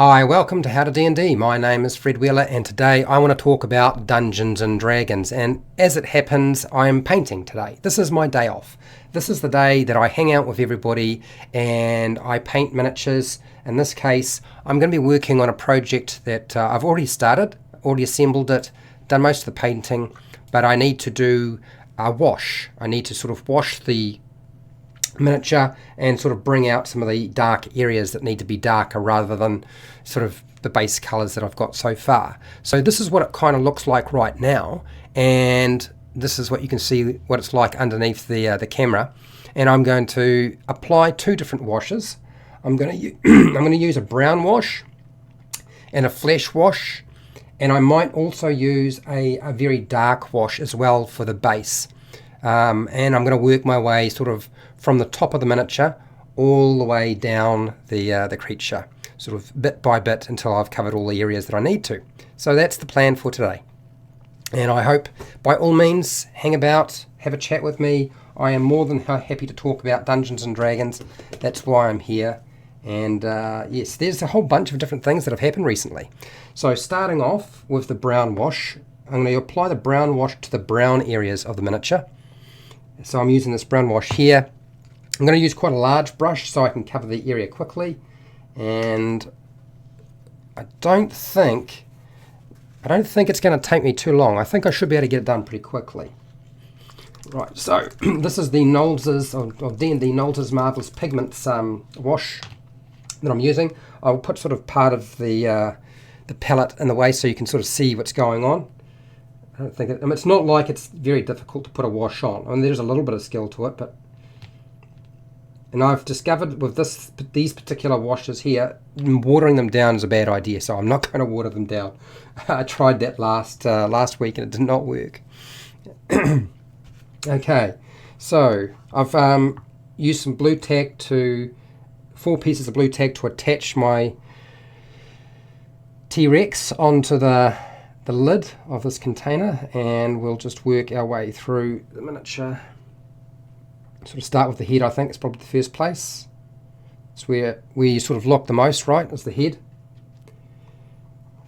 Hi, welcome to HowtoDandD. My name is Fred Wheeler and today I want to talk about Dungeons and Dragons, and as it happens I am painting today. This is my day off. This is the day that I hang out with everybody and I paint miniatures. In this case I'm going to be working on a project that I've already started, already assembled it, done most of the painting, but I need to do a wash. I need to sort of wash the miniature and sort of bring out some of the dark areas that need to be darker rather than sort of the base colors that I've got so far. So this is what it kind of looks like right now, and this is what you can see what it's like underneath the camera. And I'm going to apply two different washes. I'm going to use a brown wash and a flesh wash, and I might also use a very dark wash as well for the base. And I'm going to work my way sort of from the top of the miniature all the way down the creature, sort of bit by bit until I've covered all the areas that I need to. So that's the plan for today. And I hope by all means hang about, have a chat with me. I am more than happy to talk about Dungeons and Dragons. That's why I'm here. And yes, there's a whole bunch of different things that have happened recently. So starting off with the brown wash, I'm going to apply the brown wash to the brown areas of the miniature. So I'm using this brown wash here. I'm going to use quite a large brush so I can cover the area quickly, and I don't think it's going to take me too long. I think I should be able to get it done pretty quickly. Right, so this is the Nolzur's or D&D Nolzur's Marvelous Pigments wash that I'm using. I'll put sort of part of the palette in the way so you can sort of see what's going on. I don't think it's not like it's very difficult to put a wash on. I mean, there's a little bit of skill to it, and I've discovered with these particular washes here, watering them down is a bad idea, so I'm not going to water them down. I tried that last week and it did not work. Okay, so I've used some blue tack 4 pieces of blue tack to attach my T-Rex onto the lid of this container, and we'll just work our way through the miniature. Sort of start with the head. I think it's probably the first place. It's where you sort of look the most, right, is the head.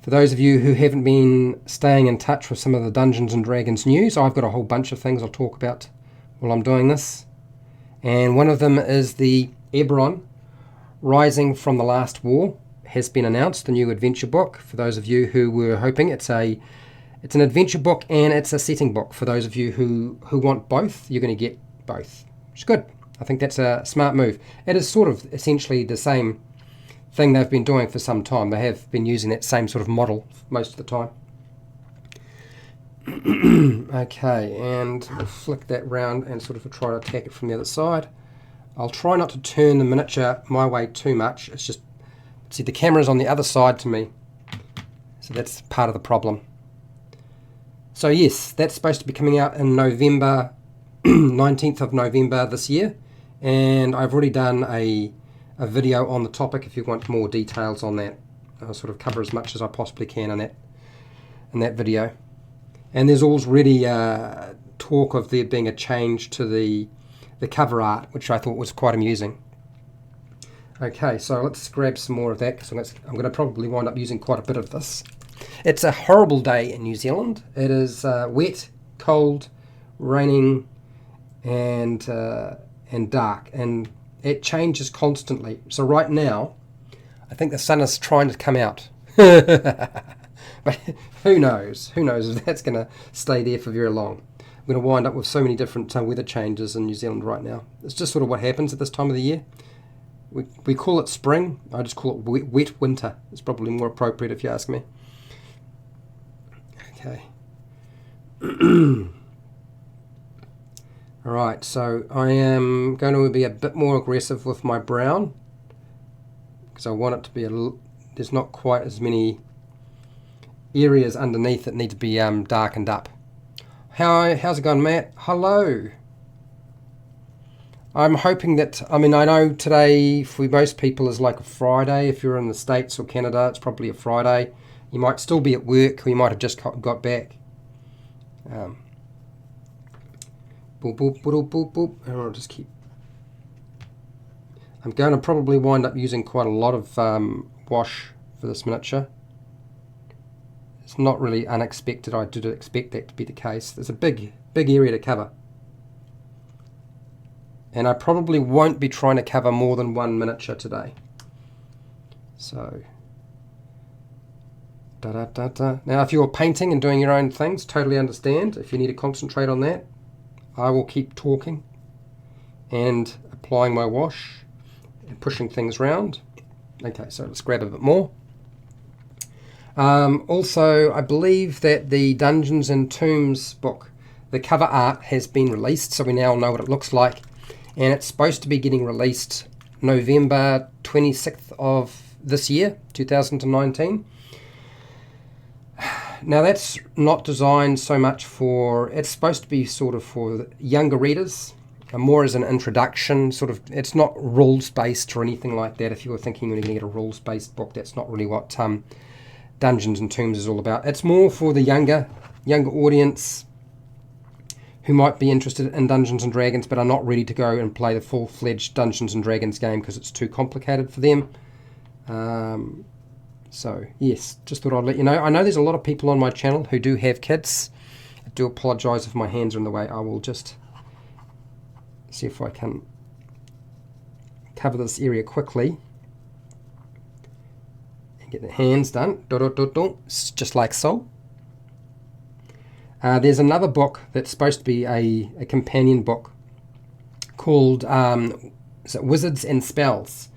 For those of you who haven't been staying in touch with some of the Dungeons and Dragons news, I've got a whole bunch of things I'll talk about while I'm doing this. And one of them is the Eberron Rising from the Last War has been announced, the new adventure book. For those of you who were hoping, it's an adventure book and it's a setting book. For those of you who want both, you're going to get both, which is good. I think that's a smart move. It is sort of essentially the same thing they've been doing for some time. They have been using that same sort of model most of the time. Okay, and we'll flick that round and sort of try to attack it from the other side. I'll try not to turn the miniature my way too much. It's just, see, the camera's on the other side to me, so that's part of the problem. So yes, that's supposed to be coming out in November, 19th of November this year, and I've already done a video on the topic. If you want more details on that, I'll sort of cover as much as I possibly can in that video. And there's already talk of there being a change to the cover art, which I thought was quite amusing. Okay, so let's grab some more of that, because I'm going to probably wind up using quite a bit of this. It's a horrible day in New Zealand. It is wet, cold, raining, and dark, and it changes constantly. So right now, I think the sun is trying to come out. But who knows? Who knows if that's going to stay there for very long. We're going to wind up with so many different weather changes in New Zealand right now. It's just sort of what happens at this time of the year. We call it spring. I just call it wet winter. It's probably more appropriate if you ask me. Okay. Alright, so I am going to be a bit more aggressive with my brown, because I want it to be there's not quite as many areas underneath that need to be darkened up. How's it going, Matt? Hello. I'm hoping that, I know today for most people is like a Friday. If you're in the States or Canada, it's probably a Friday. You might still be at work, or you might have just got back. Boop, boop, boop, boop, boop. And I'll just keep. I'm going to probably wind up using quite a lot of wash for this miniature. It's not really unexpected. I did expect that to be the case. There's a big area to cover. And I probably won't be trying to cover more than one miniature today. So, now if you're painting and doing your own things, totally understand. If you need to concentrate on that, I will keep talking and applying my wash and pushing things around. Okay, so let's grab a bit more. Also, I believe that the Dungeons and Tombs book, the cover art has been released, so we now know what it looks like. And it's supposed to be getting released November 26th of this year, 2019. Now that's not designed so much for, it's supposed to be sort of for younger readers, more as an introduction, sort of. It's not rules-based or anything like that. If you were thinking you're going to get a rules-based book, that's not really what Dungeons and Tombs is all about. It's more for the younger audience who might be interested in Dungeons and Dragons but are not ready to go and play the full-fledged Dungeons and Dragons game because it's too complicated for them. So yes, just thought I'd let you know. I know there's a lot of people on my channel who do have kids. I do apologise if my hands are in the way. I will just see if I can cover this area quickly and get the hands done. Just like so. There's another book that's supposed to be a companion book called Wizards and Spells.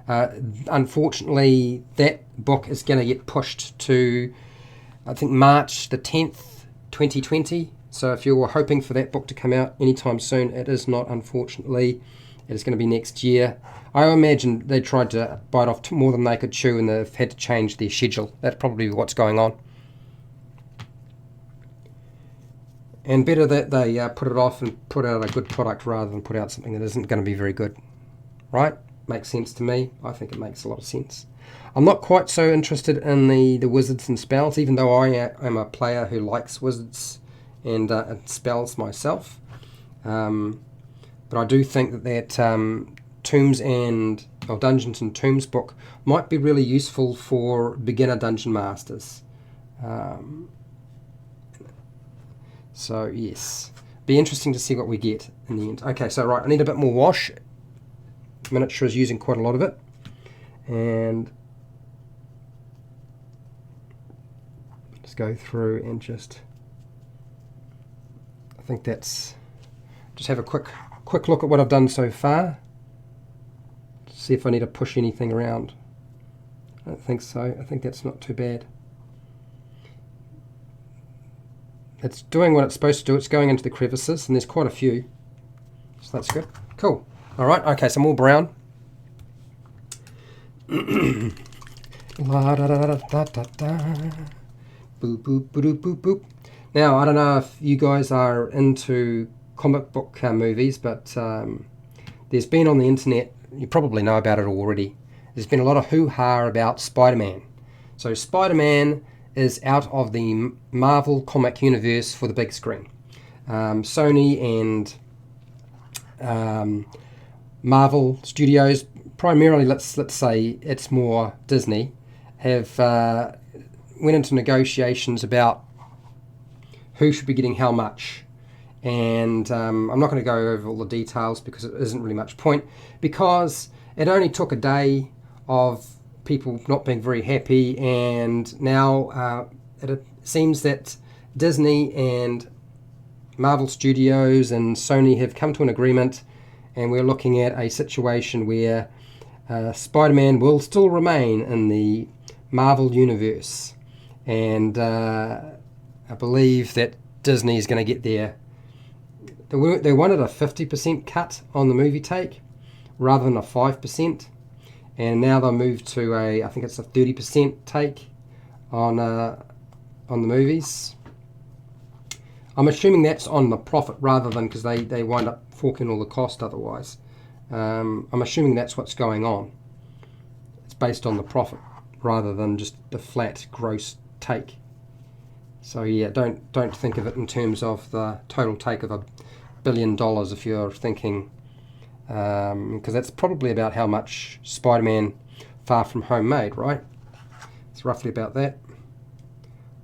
Unfortunately, that book is going to get pushed to, I think, March the 10th, 2020. So if you were hoping for that book to come out anytime soon, it is not, unfortunately. It is going to be next year. I imagine they tried to bite off more than they could chew and they've had to change their schedule. That's probably what's going on. And better that they put it off and put out a good product rather than put out something that isn't going to be very good. Right? Makes sense to me. I think it makes a lot of sense. I'm not quite so interested in the Wizards and Spells, even though I am a player who likes Wizards and Spells myself. But I do think that Dungeons and Tombs book might be really useful for beginner dungeon masters. So yes, be interesting to see what we get in the end. Okay, so right, I need a bit more wash. Miniature is using quite a lot of it, and just go through and I think that's, just have a quick look at what I've done so far. See if I need to push anything around. I don't think so. I think that's not too bad. It's doing what it's supposed to do. It's going into the crevices, and there's quite a few. So that's good. Cool. All right. Okay, some more brown. Boop, boop, boop, boop, boop. Now, I don't know if you guys are into comic book movies, but there's been on the internet, you probably know about it already, there's been a lot of hoo-ha about Spider-Man. So Spider-Man is out of the Marvel comic universe for the big screen. Sony and Marvel Studios, primarily let's say it's more Disney, have went into negotiations about who should be getting how much. And I'm not going to go over all the details because it isn't really much point, because it only took a day of people not being very happy, and now it seems that Disney and Marvel Studios and Sony have come to an agreement, and we're looking at a situation where Spider-Man will still remain in the Marvel universe, and I believe that Disney is going to get their, they wanted a 50% cut on the movie take rather than a 5%, and now they'll move to I think it's a 30% take on the movies. I'm assuming that's on the profit rather than, because they wind up forking all the cost otherwise. I'm assuming that's what's going on. It's based on the profit rather than just the flat gross take. So yeah, don't think of it in terms of the total take of $1 billion if you're thinking, because that's probably about how much Spider-Man Far From Home made, right? It's roughly about that.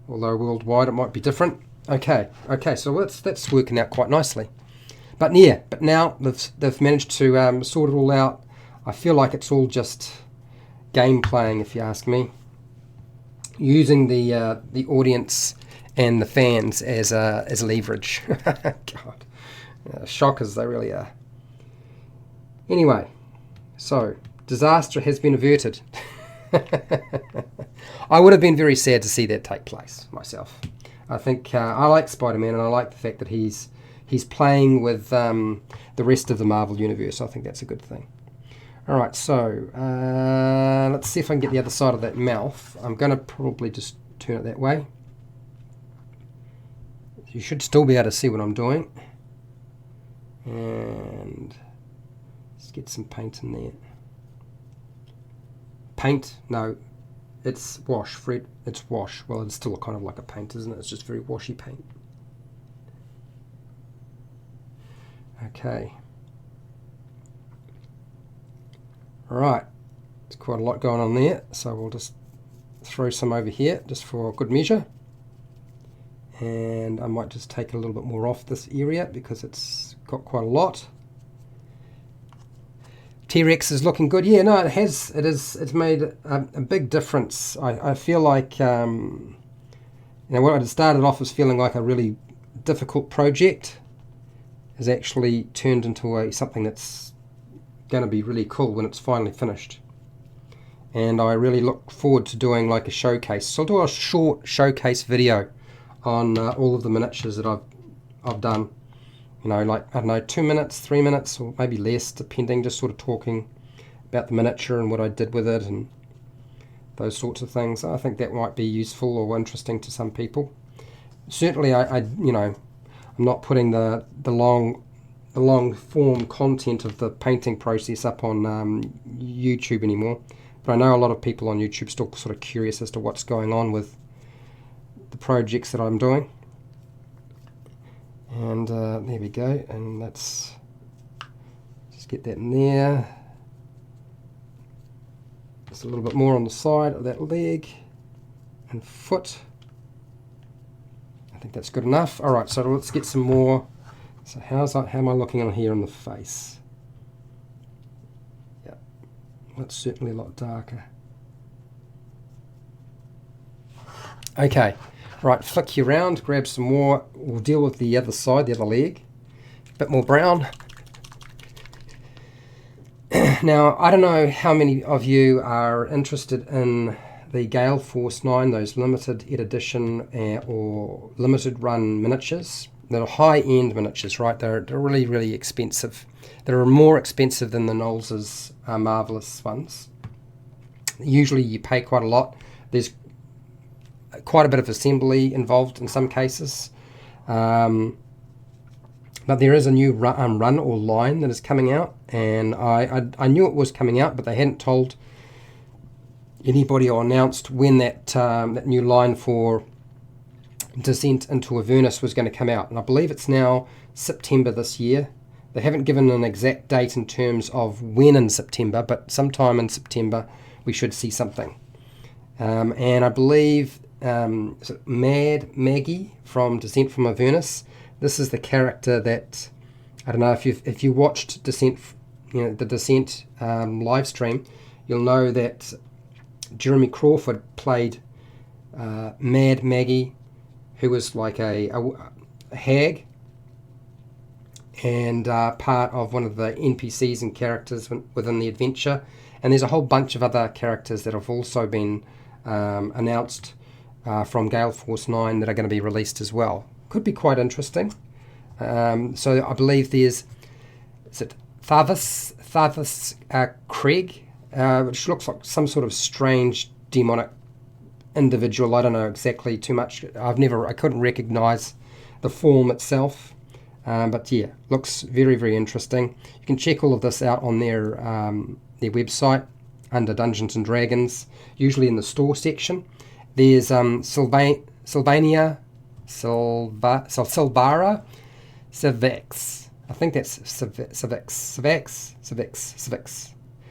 Although worldwide it might be different. Okay, so that's working out quite nicely. But yeah, but now they've managed to sort it all out. I feel like it's all just game playing, if you ask me. Using the audience and the fans as leverage. God, shockers they really are. Anyway, so disaster has been averted. I would have been very sad to see that take place myself. I think I like Spider-Man, and I like the fact that he's playing with the rest of the Marvel universe. I think that's a good thing. All right, so let's see if I can get the other side of that mouth. I'm going to probably just turn it that way. You should still be able to see what I'm doing. And let's get some paint in there. Paint? No, it's wash, Fred. It's wash. Well, it's still kind of like a paint, isn't it? It's just very washy paint. Okay. Alright, there's quite a lot going on there, so we'll just throw some over here just for good measure. And I might just take a little bit more off this area because it's got quite a lot. T-Rex is looking good. Yeah, no, it has. It's made a big difference. I feel like what had started off as feeling like a really difficult project has actually turned into something that's going to be really cool when it's finally finished. And I really look forward to doing like a showcase. So I'll do a short showcase video on all of the miniatures that I've done. Like, I don't know, 2 minutes, 3 minutes, or maybe less, depending, just sort of talking about the miniature and what I did with it and those sorts of things. I think that might be useful or interesting to some people. Certainly, I'm not putting the long form content of the painting process up on YouTube anymore, but I know a lot of people on YouTube still sort of curious as to what's going on with the projects that I'm doing. And there we go, and let's just get that in there. Just a little bit more on the side of that leg and foot. I think that's good enough. Alright, so let's get some more. So how am I looking on here in the face? Yeah, that's certainly a lot darker. Okay. Right, flick you around, grab some more. We'll deal with the other side, the other leg. A bit more brown. Now, I don't know how many of you are interested in the Gale Force 9, those limited edition or limited run miniatures. They're high-end miniatures, right? They're really, really expensive. They're more expensive than the Nolzur's Marvelous ones. Usually you pay quite a lot. There's quite a bit of assembly involved in some cases, but there is a new run or line that is coming out, and I knew it was coming out, but they hadn't told anybody or announced when that new line for Descent into Avernus was going to come out, and I believe it's now September this year. They haven't given an exact date in terms of when in September, but sometime in September we should see something. And I believe Mad Maggie from Descent from Avernus. This is the character that, I don't know if you watched Descent, the Descent live stream, you'll know that Jeremy Crawford played Mad Maggie, who was like a hag and part of one of the NPCs and characters within the adventure. And there's a whole bunch of other characters that have also been announced from Gale Force 9 that are going to be released as well. Could be quite interesting. So I believe there's, is it Tharvis Craig, which looks like some sort of strange demonic individual. I don't know exactly too much. I couldn't recognize the form itself. But yeah, looks very, very interesting. You can check all of this out on their website under Dungeons and Dragons, usually in the store section. There's Silvara Civex. I think that's Civex.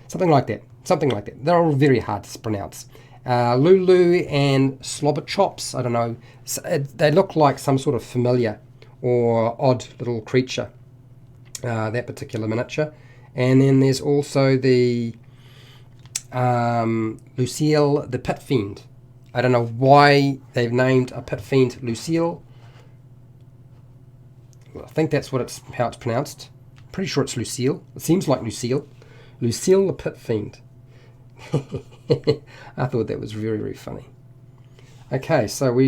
Something like that. They're all very hard to pronounce. Lulu and Slobber Chops. I don't know. They look like some sort of familiar or odd little creature, that particular miniature. And then there's also the Lucille the Pit Fiend. I don't know why they've named a Pit Fiend Lucille. I think that's how it's pronounced. Pretty sure it's Lucille. It seems like Lucille. Lucille the Pit Fiend. I thought that was very, very funny. Okay, so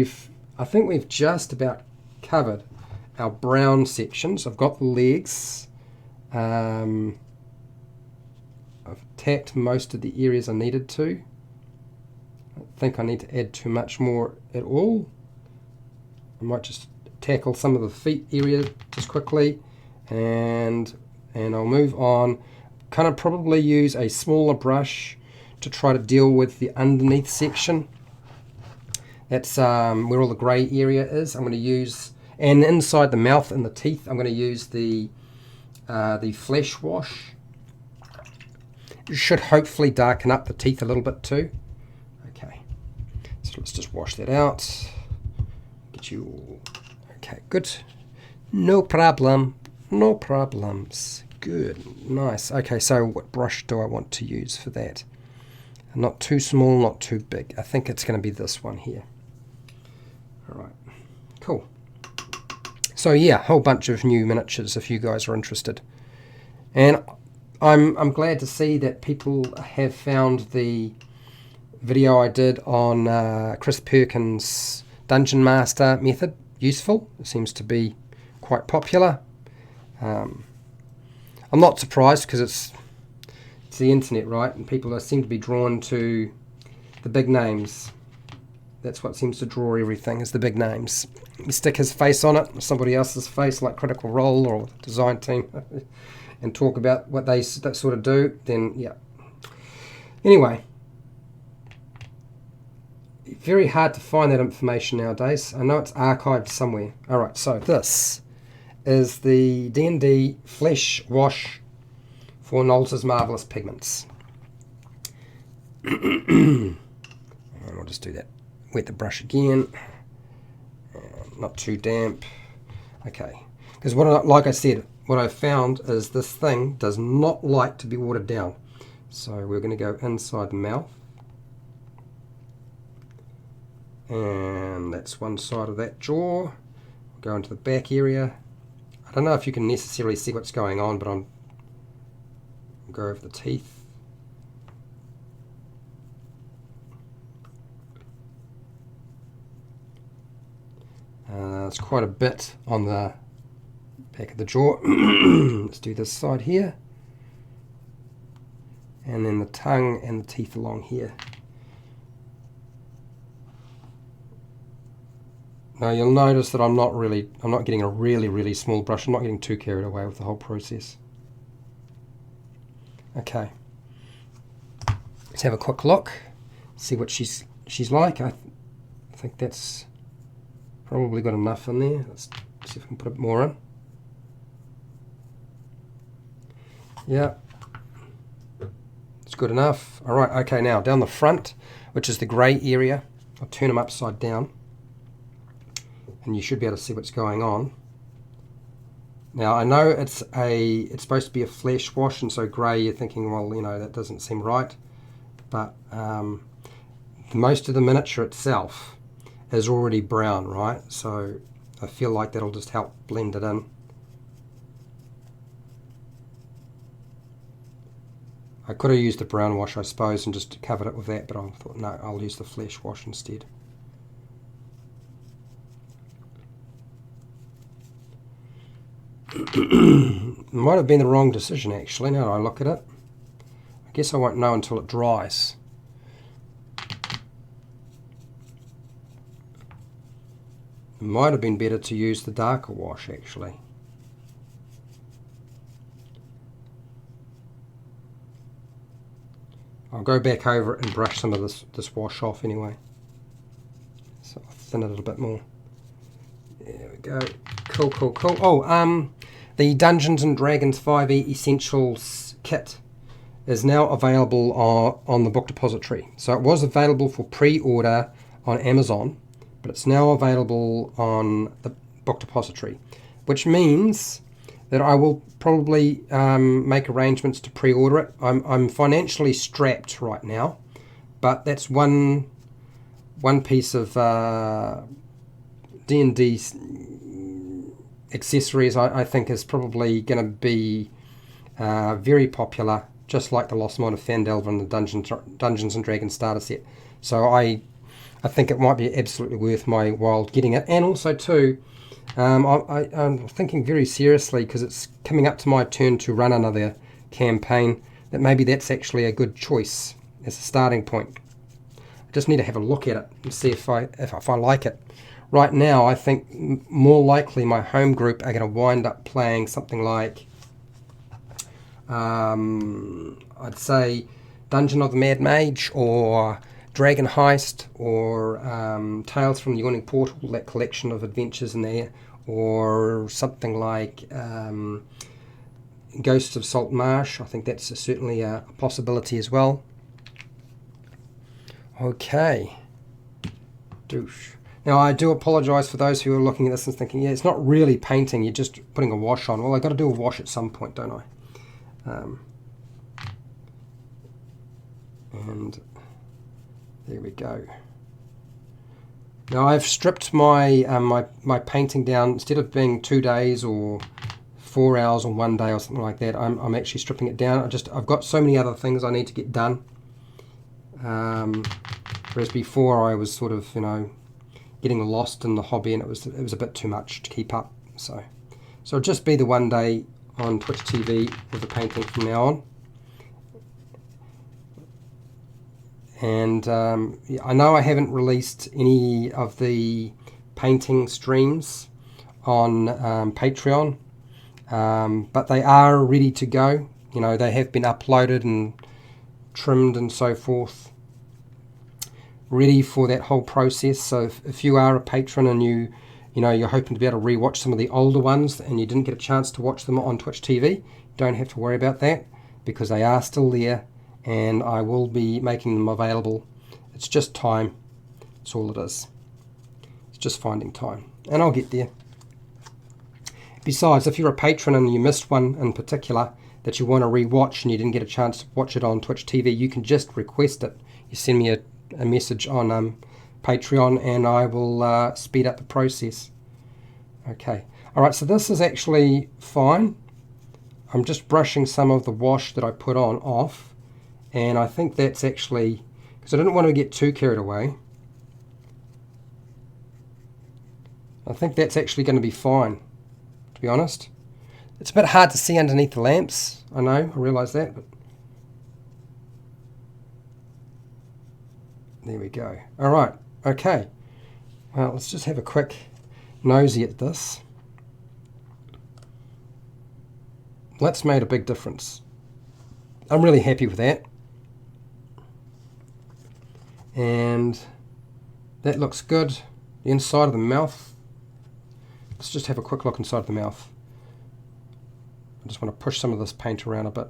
I think we've just about covered our brown sections. I've got the legs. I've tacked most of the areas I needed to. I don't think I need to add too much more at all. I might just tackle some of the feet area just quickly, and I'll move on. Kind of probably use a smaller brush to try to deal with the underneath section. That's where all the grey area is. I'm going to use, and inside the mouth and the teeth, I'm going to use the flesh wash. It should hopefully darken up the teeth a little bit too. Okay, so let's just wash that out. Get you all. Okay, good. No problem. No problems. Good. Nice. Okay, so what brush do I want to use for that? Not too small, not too big. I think it's going to be this one here. All right. Cool. So yeah, a whole bunch of new miniatures if you guys are interested. And I'm glad to see that people have found the video I did on Chris Perkins' Dungeon Master method useful. It seems to be quite popular. I'm not surprised because it's the internet, right? And people seem to be drawn to the big names. That's what seems to draw everything, is the big names. You stick his face on it, or somebody else's face, like Critical Role or the design team, and talk about what they sort of do, then yeah. Anyway, very hard to find that information nowadays. I know it's archived somewhere. Alright, so this is the D&D Flesh Wash for Nolzur's Marvelous Pigments. And we'll just do that. Wet the brush again. Not too damp. Okay. Because like I said, what I found is this thing does not like to be watered down. So we're going to go inside the mouth. And that's one side of that jaw. We'll go into the back area. I don't know if you can necessarily see what's going on, but I'll go over the teeth. It's quite a bit on the back of the jaw. Let's do this side here. And then the tongue and the teeth along here. Now you'll notice that I'm not getting a really small brush. I'm not getting too carried away with the whole process. Okay. Let's have a quick look. See what she's like. I think that's probably got enough in there. Let's see if I can put a bit more in. Yeah. It's good enough. Alright, okay, now down the front, which is the grey area, I'll turn them upside down. And you should be able to see what's going on. Now I know it's supposed to be a flesh wash, and so grey, you're thinking, well, you know, that doesn't seem right. But most of the miniature itself is already brown, right? So I feel like that'll just help blend it in. I could have used the brown wash, I suppose, and just covered it with that, but I thought, no, I'll use the flesh wash instead. Might have been the wrong decision, actually, now that I look at it. I guess I won't know until it dries. It might have been better to use the darker wash, actually. I'll go back over it and brush some of this wash off anyway. So I'll thin it a little bit more. There we go. Cool, cool, cool. Oh, the Dungeons and Dragons 5e Essentials kit is now available on the book depository. So it was available for pre-order on Amazon, but it's now available on the book depository, which means that I will probably make arrangements to pre-order it. I'm financially strapped right now, but that's one piece of D&D accessories I think is probably going to be very popular, just like the Lost Mine of Phandelver and the Dungeons and Dragons starter set. So I think it might be absolutely worth my while getting it. And also too, I'm thinking very seriously, because it's coming up to my turn to run another campaign, that maybe that's actually a good choice as a starting point. I just need to have a look at it and see if I like it. Right now, I think more likely my home group are going to wind up playing something like, I'd say Dungeon of the Mad Mage, or Dragon Heist, or Tales from the Yawning Portal, that collection of adventures in there, or something like Ghosts of Salt Marsh. I think that's certainly a possibility as well. Okay. Douche. Now, I do apologise for those who are looking at this and thinking, yeah, it's not really painting, you're just putting a wash on. Well, I've got to do a wash at some point, don't I? And there we go. Now, I've stripped my my painting down. Instead of being 2 days or 4 hours or 1 day or something like that, I'm actually stripping it down. I've got so many other things I need to get done. Whereas before I was sort of, getting lost in the hobby, and it was a bit too much to keep up. So it'll just be the 1 day on Twitch TV with the painting from now on. And I know I haven't released any of the painting streams on Patreon, but they are ready to go. They have been uploaded and trimmed and so forth, ready for that whole process. So if you are a patron and you're hoping to be able to rewatch some of the older ones and you didn't get a chance to watch them on Twitch TV, don't have to worry about that, because they are still there, and I will be making them available. It's just time. That's all it is. It's just finding time, and I'll get there. Besides, if you're a patron and you missed one in particular that you want to rewatch and you didn't get a chance to watch it on Twitch TV, you can just request it. You send me a message on Patreon, and I will speed up the process. Okay. Alright, so this is actually fine. I'm just brushing some of the wash that I put on off, and I think that's actually, because I didn't want to get too carried away, I think that's actually going to be fine, to be honest. It's a bit hard to see underneath the lamps, I know, I realise that, but there we go. Alright, okay. Well, let's just have a quick nosy at this. That's made a big difference. I'm really happy with that. And that looks good. The inside of the mouth. Let's just have a quick look inside of the mouth. I just want to push some of this paint around a bit.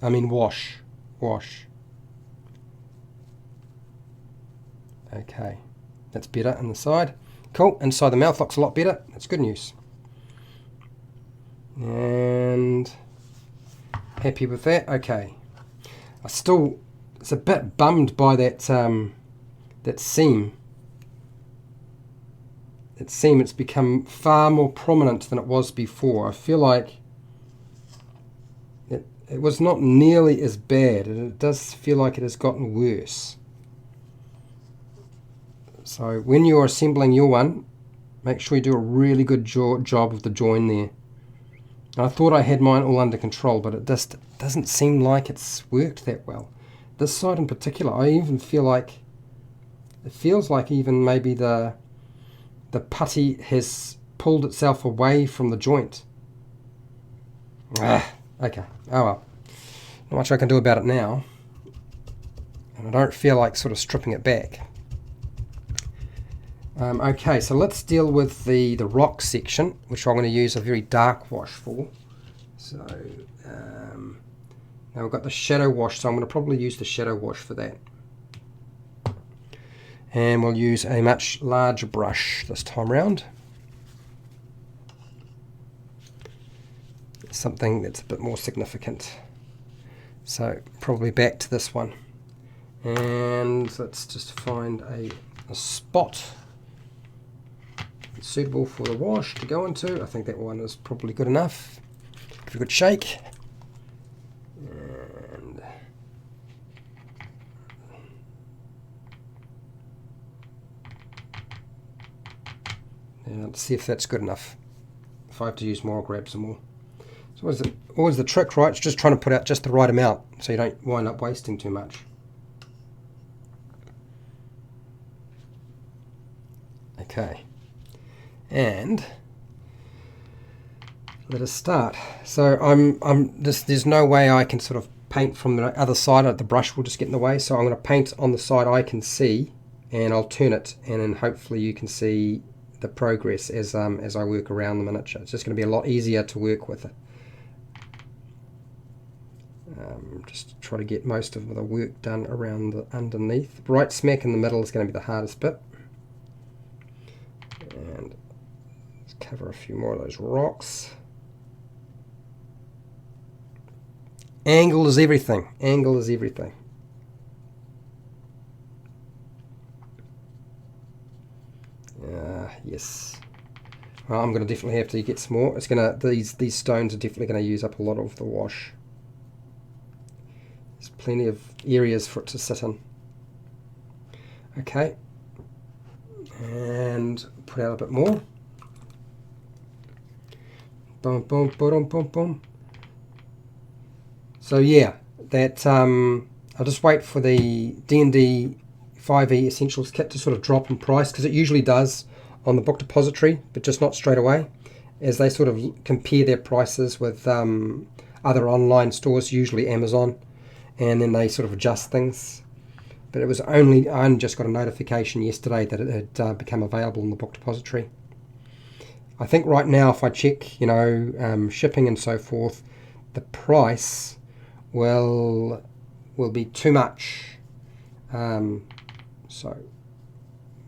Wash. Wash. Okay, that's better on the side. Cool, inside the mouth looks a lot better. That's good news. And happy with that. Okay. It's a bit bummed by that that seam. That seam, it's become far more prominent than it was before. I feel like it was not nearly as bad, and it does feel like it has gotten worse. So when you're assembling your one, make sure you do a really good job of the join there. I thought I had mine all under control, but it just doesn't seem like it's worked that well. This side in particular, I even feel like, it feels like even maybe the putty has pulled itself away from the joint. Okay, oh well. Not much I can do about it now. And I don't feel like sort of stripping it back. Okay, so let's deal with the rock section, which I'm going to use a very dark wash for. So now we've got the shadow wash, so I'm going to probably use the shadow wash for that. And we'll use a much larger brush this time round. Something that's a bit more significant. So probably back to this one. And let's just find a spot that's suitable for the wash to go into. I think that one is probably good enough. Give it a good shake. And let's see if that's good enough. If I have to use more, I'll grab some more. So always the trick, right? It's just trying to put out just the right amount so you don't wind up wasting too much. Okay, and let us start. So there's no way I can sort of paint from the other side. The brush will just get in the way. So I'm going to paint on the side I can see, and I'll turn it, and then hopefully you can see the progress as I work around the miniature. It's just going to be a lot easier to work with it. Just try to get most of the work done around the underneath. Right smack in the middle is going to be the hardest bit. And let's cover a few more of those rocks. Angle is everything. Angle is everything. Yes. Well, I'm going to definitely have to get some more. It's going to these stones are definitely going to use up a lot of the wash. There's plenty of areas for it to sit in. Okay. And put out a bit more. Boom, boom, boom, boom, boom. So yeah, that I'll just wait for the D&D 5e Essentials kit to sort of drop in price, because it usually does on the book depository, but just not straight away, as they sort of compare their prices with other online stores, usually Amazon, and then they sort of adjust things. But it was I only just got a notification yesterday that it had become available in the book depository. I think right now, if I check, shipping and so forth, the price will be too much. So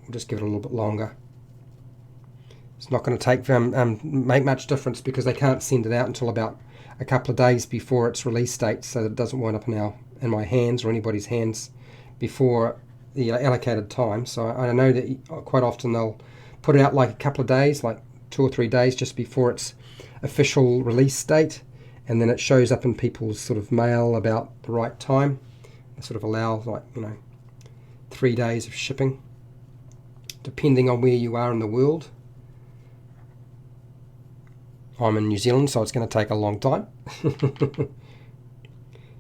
we'll just give it a little bit longer. It's not going to make much difference, because they can't send it out until about a couple of days before its release date, so that it doesn't wind up in my hands or anybody's hands before the allocated time. So I know that quite often they'll put it out like a couple of days, like 2 or 3 days just before its official release date, and then it shows up in people's sort of mail about the right time. They sort of allow 3 days of shipping, depending on where you are in the world. I'm in New Zealand, so it's going to take a long time.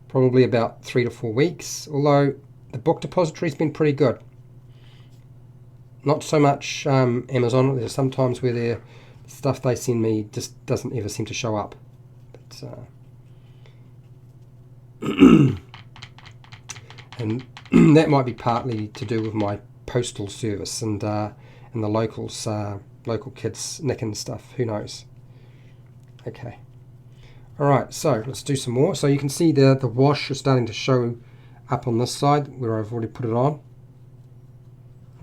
Probably about 3 to 4 weeks, although the book depository's been pretty good. Not so much Amazon. There's sometimes where their stuff they send me just doesn't ever seem to show up. But, and that might be partly to do with my postal service and the local kids nicking stuff. Who knows? Okay. Alright, so let's do some more. So you can see the wash is starting to show up on this side where I've already put it on.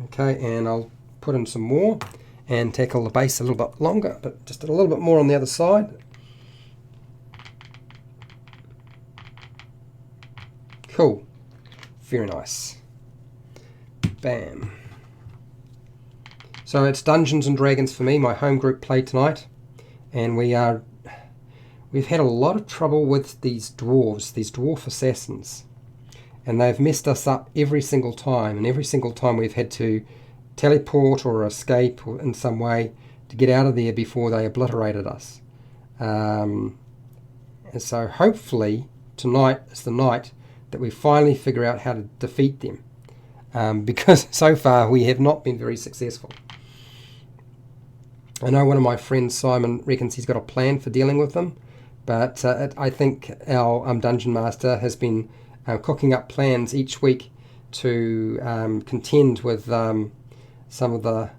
Okay, and I'll put in some more and tackle the base a little bit longer, but just a little bit more on the other side. Cool. Very nice. Bam. So it's Dungeons and Dragons for me, my home group play tonight, and we've had a lot of trouble with these dwarf assassins, and they've messed us up every single time, and every single time we've had to teleport or escape or in some way to get out of there before they obliterated us. And so hopefully tonight is the night that we finally figure out how to defeat them, because so far we have not been very successful. I know one of my friends, Simon, reckons he's got a plan for dealing with them, but I think our Dungeon Master has been cooking up plans each week to contend with some of the...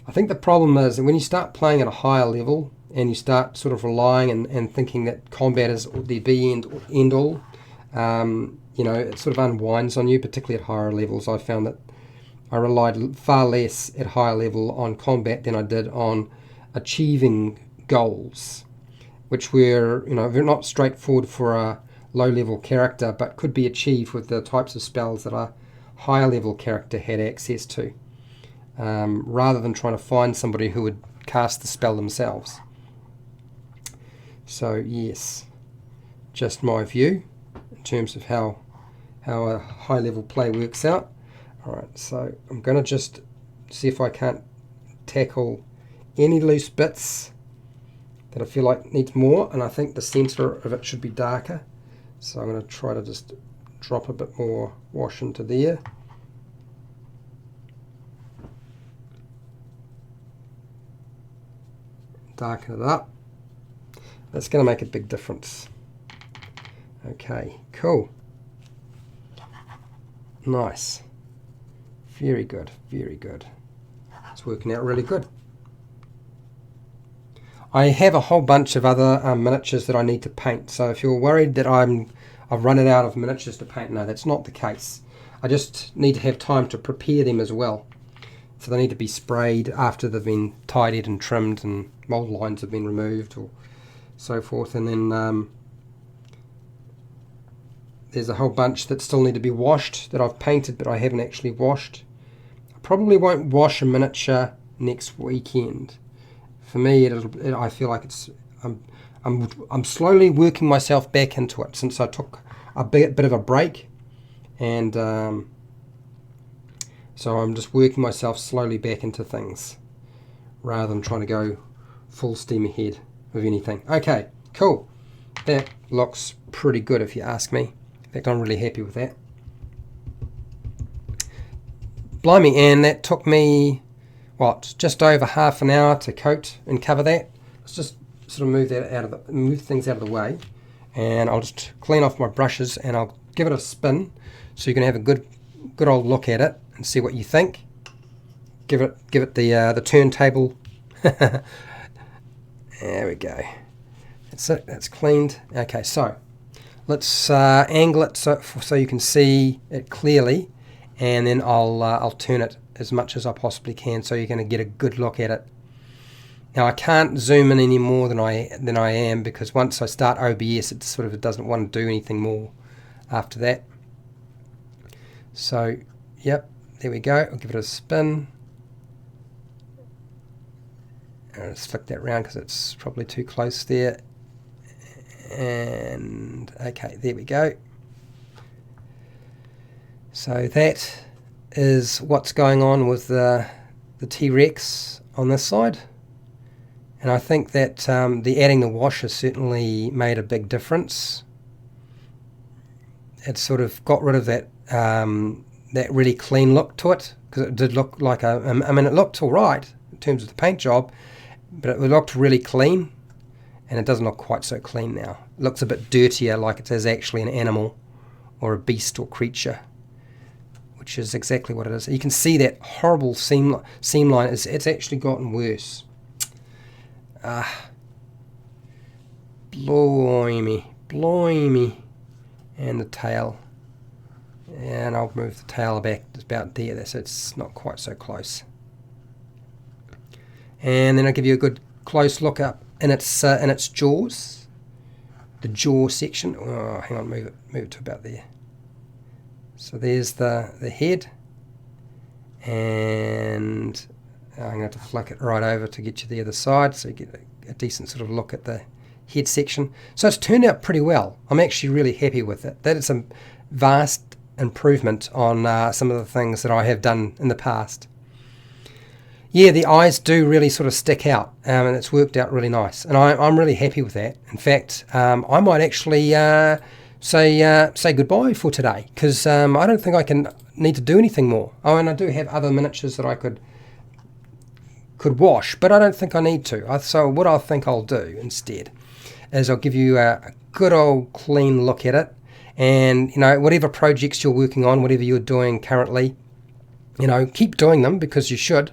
I think the problem is that when you start playing at a higher level and you start sort of relying and thinking that combat is the end all, you know, it sort of unwinds on you, particularly at higher levels. I found that I relied far less at higher level on combat than I did on achieving goals, which were, you know, not straightforward for a low-level character, but could be achieved with the types of spells that a higher-level character had access to, rather than trying to find somebody who would cast the spell themselves. So yes, just my view in terms of how a high-level play works out. Alright, so I'm going to just see if I can't tackle any loose bits that I feel like needs more, and I think the centre of it should be darker. So I'm going to try to just drop a bit more wash into there. Darken it up. That's going to make a big difference. Okay, cool. Nice. Very good, very good. It's working out really good. I have a whole bunch of other miniatures that I need to paint, so if you're worried that I've run it out of miniatures to paint, no, that's not the case. I just need to have time to prepare them as well. So they need to be sprayed after they've been tidied and trimmed and mould lines have been removed or so forth, and then there's a whole bunch that still need to be washed that I've painted but I haven't actually washed. I probably won't wash a miniature next weekend. For me, I feel like I'm slowly working myself back into it since I took a bit of a break, and so I'm just working myself slowly back into things rather than trying to go full steam ahead with anything. Okay, cool. That looks pretty good if you ask me. In fact, I'm really happy with that. Blimey, and that took me, what, just over half an hour to coat and cover that. Let's just sort of move things out of the way, and I'll just clean off my brushes and I'll give it a spin so you can have a good old look at it and see what you think. Give it the turntable. There we go. That's it. That's cleaned. Okay, so let's angle it so you can see it clearly, and then I'll turn it as much as I possibly can so you're going to get a good look at it. Now I can't zoom in any more than I am, because once I start OBS it doesn't want to do anything more after that. So yep, there we go. I'll give it a spin. I'll just flick that round because it's probably too close there. And okay, there we go. So that is what's going on with the T-Rex on this side, and I think that the adding the wash has certainly made a big difference. It sort of got rid of that that really clean look to it, because it did look like I mean, it looked all right in terms of the paint job, but it looked really clean, and it doesn't look quite so clean now. It looks a bit dirtier, like it is actually an animal or a beast or creature, which is exactly what it is. You can see that horrible seam line. It's actually gotten worse. Blimey. And the tail. And I'll move the tail back about there, so it's not quite so close. And then I'll give you a good close look up in its jaws. The jaw section. Oh, hang on, move it to about there. So there's the head, and I'm going to have to flick it right over to get you the other side so you get a decent sort of look at the head section. So it's turned out pretty well. I'm actually really happy with it. That is a vast improvement on some of the things that I have done in the past. Yeah, the eyes do really sort of stick out, and it's worked out really nice, and I'm really happy with that. In fact, I might actually say goodbye for today, because I don't think I need to do anything more. Oh, and I do have other miniatures that I could wash, but I don't think I need to. So what I think I'll do instead is I'll give you a good old clean look at it, and whatever projects you're working on, whatever you're doing currently, keep doing them, because you should.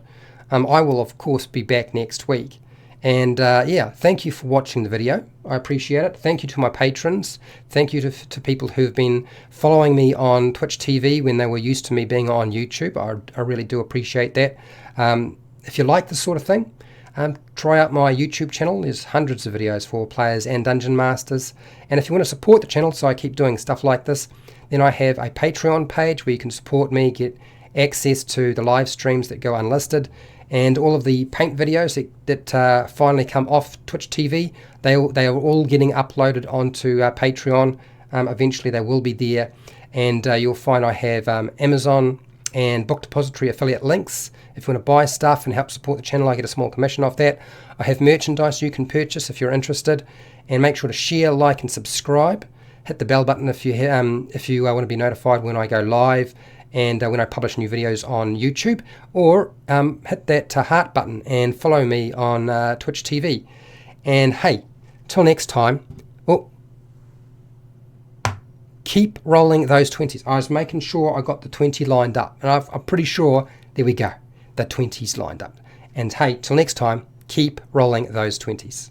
I will of course be back next week, And yeah, thank you for watching the video. I appreciate it. Thank you to my patrons. Thank you to people who've been following me on Twitch TV when they were used to me being on YouTube. I really do appreciate that. If you like this sort of thing, try out my YouTube channel. There's hundreds of videos for players and dungeon masters. And if you want to support the channel so I keep doing stuff like this, then I have a Patreon page where you can support me, get access to the live streams that go unlisted, and all of the paint videos that finally come off Twitch TV. They are all getting uploaded onto Patreon. Eventually they will be there, and you'll find I have Amazon and Book Depository affiliate links. If you want to buy stuff and help support the channel, I get a small commission off that. I have merchandise you can purchase if you're interested, and make sure to share, like, and subscribe. Hit the bell button if you want to be notified when I go live and when I publish new videos on YouTube, or hit that heart button and follow me on Twitch TV. And hey, till next time, keep rolling those 20s. I was making sure I got the 20 lined up, and I'm pretty sure, there we go, the 20s lined up. And hey, till next time, keep rolling those 20s.